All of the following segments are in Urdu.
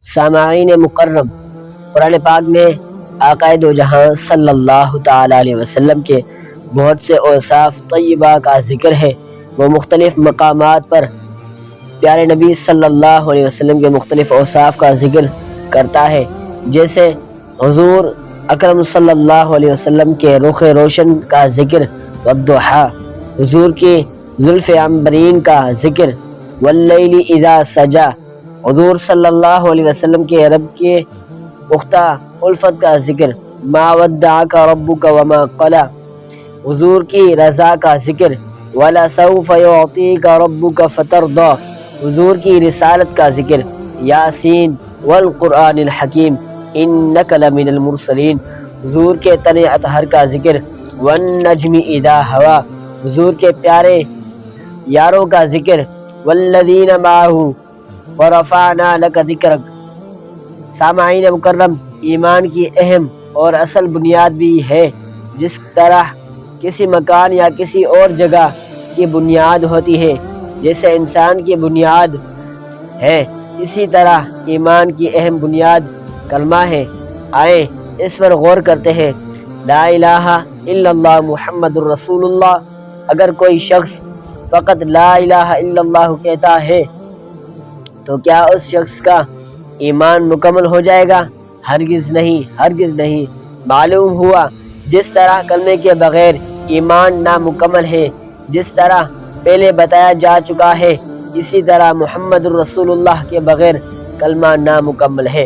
سامعین مکرم، قرآن پاک میں آقائے دو جہاں صلی اللہ تعالی علیہ وسلم کے بہت سے اوصاف طیبہ کا ذکر ہے۔ وہ مختلف مقامات پر پیارے نبی صلی اللہ علیہ وسلم کے مختلف اوصاف کا ذکر کرتا ہے، جیسے حضور اکرم صلی اللہ علیہ وسلم کے رخ روشن کا ذکر، والضحیٰ، حضور کی زلف عنبرین کا ذکر، واللیل اذا سجا، حضور صلی اللہ علیہ وسلم کے رب کے پختہ الفت کا ذکر، ما ودعک ربک وما قلی، حضور کی رضا کا ذکر، وَلَسَوْفَ يُعْطِيكَ رَبُّكَ فَتَرْضَىٰ، حضور کی رسالت کا ذکر، یاسین والقرآن الحکیم انک لمن المرسلین، حضور کے تن اطہر کا ذکر، والنجم اذا ہوا، حضور کے پیارے یاروں کا ذکر، والذین معہ ورفعنا لک ذکرک۔ سامعین مکرم، ایمان کی اہم اور اصل بنیاد بھی ہے۔ جس طرح کسی مکان یا کسی اور جگہ کی بنیاد ہوتی ہے، جیسے انسان کی بنیاد ہے، اسی طرح ایمان کی اہم بنیاد کلمہ ہے۔ آئیں اس پر غور کرتے ہیں۔ لا الہ الا اللہ محمد الرسول اللہ۔ اگر کوئی شخص فقط لا الہ الا اللہ کہتا ہے تو کیا اس شخص کا ایمان مکمل ہو جائے گا؟ ہرگز نہیں، ہرگز نہیں۔ معلوم ہوا جس طرح کلمے کے بغیر ایمان نامکمل ہے، جس طرح پہلے بتایا جا چکا ہے، اسی طرح محمد الرسول اللہ کے بغیر کلمہ نامکمل ہے۔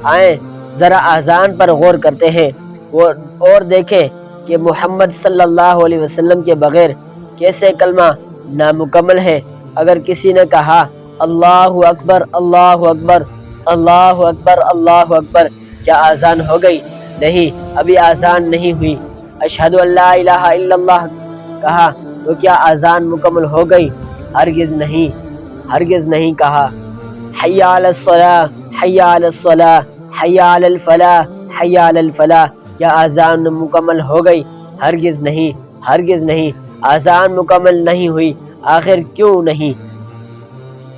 آئیں ذرا اذان پر غور کرتے ہیں اور دیکھیں کہ محمد صلی اللہ علیہ وسلم کے بغیر کیسے کلمہ نامکمل ہے۔ اگر کسی نے کہا اللہ اکبر، اللہ اکبر، اللہ اکبر، اللہ اکبر، کیا اذان ہو گئی؟ نہیں، ابھی اذان نہیں ہوئی۔ اشہد ان لا الہ الا اللہ کہا تو کیا اذان مکمل ہو گئی؟ ہرگز نہیں، ہرگز نہیں کہا۔ حی علی الصلاۃ، حی علی الصلاۃ، حی علی الفلاح، حی علی الفلاح، کیا اذان مکمل ہو گئی؟ ہرگز نہیں، ہرگز نہیں۔ اذان مکمل نہیں ہوئی، آخر کیوں نہیں؟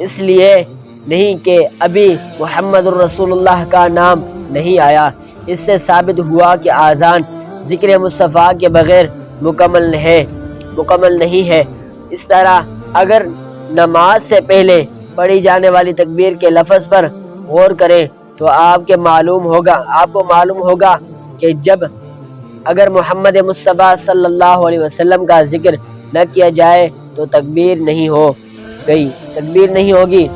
اس لیے نہیں کہ ابھی محمد الرسول اللہ کا نام نہیں آیا۔ اس سے ثابت ہوا کہ اذان ذکر مصطفیٰ کے بغیر مکمل نہیں ہے۔ اس طرح اگر نماز سے پہلے پڑھی جانے والی تکبیر کے لفظ پر غور کریں تو آپ کو معلوم ہوگا کہ اگر محمد مصطفیٰ صلی اللہ علیہ وسلم کا ذکر نہ کیا جائے تو تکبیر نہیں ہوگی۔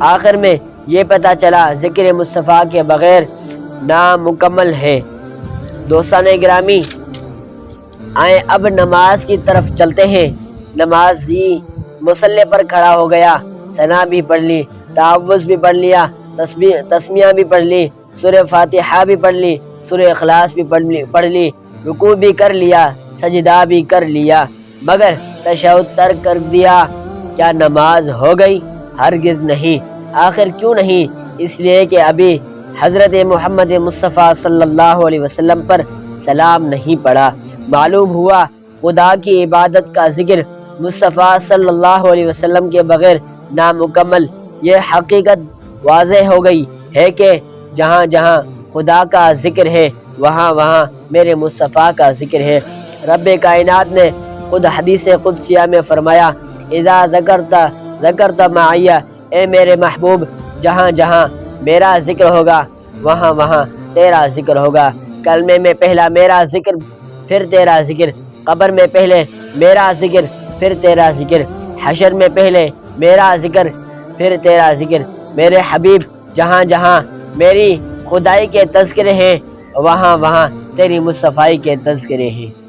آخر میں یہ پتہ چلا ذکر مصطفیٰ کے بغیر نامکمل ہے۔ دوستان گرامی، آئیں اب نماز کی طرف چلتے ہیں۔ نمازی مصلی پر کھڑا ہو گیا، ثنا بھی پڑھ لی، تعوذ بھی پڑھ لیا، تسمیہ بھی پڑھ لی، سورہ فاتحہ بھی پڑھ لی، سورہ اخلاص بھی پڑھ لی، رکوع بھی کر لیا، سجدہ بھی کر لیا، مگر تشہد ترک کر دیا۔ کیا نماز ہو گئی؟ ہرگز نہیں۔ آخر کیوں نہیں؟ اس لیے کہ ابھی حضرت محمد مصطفیٰ صلی اللہ علیہ وسلم پر سلام نہیں پڑا۔ معلوم ہوا خدا کی عبادت کا ذکر مصطفیٰ صلی اللہ علیہ وسلم کے بغیر نامکمل۔ یہ حقیقت واضح ہو گئی ہے کہ جہاں جہاں خدا کا ذکر ہے وہاں وہاں میرے مصطفیٰ کا ذکر ہے۔ رب کائنات نے خود حدیث قدسیہ میں فرمایا، اذا ذکرت معی، اے میرے محبوب، جہاں جہاں میرا ذکر ہوگا وہاں وہاں تیرا ذکر ہوگا۔ کلمے میں پہلا میرا ذکر، پھر تیرا ذکر، قبر میں پہلے میرا ذکر، پھر تیرا ذکر، حشر میں پہلے میرا ذکر، پھر تیرا ذکر۔ میرے حبیب، جہاں جہاں میری خدائی کے تذکرے ہیں وہاں وہاں تیری مصطفیٰ کے تذکرے ہیں۔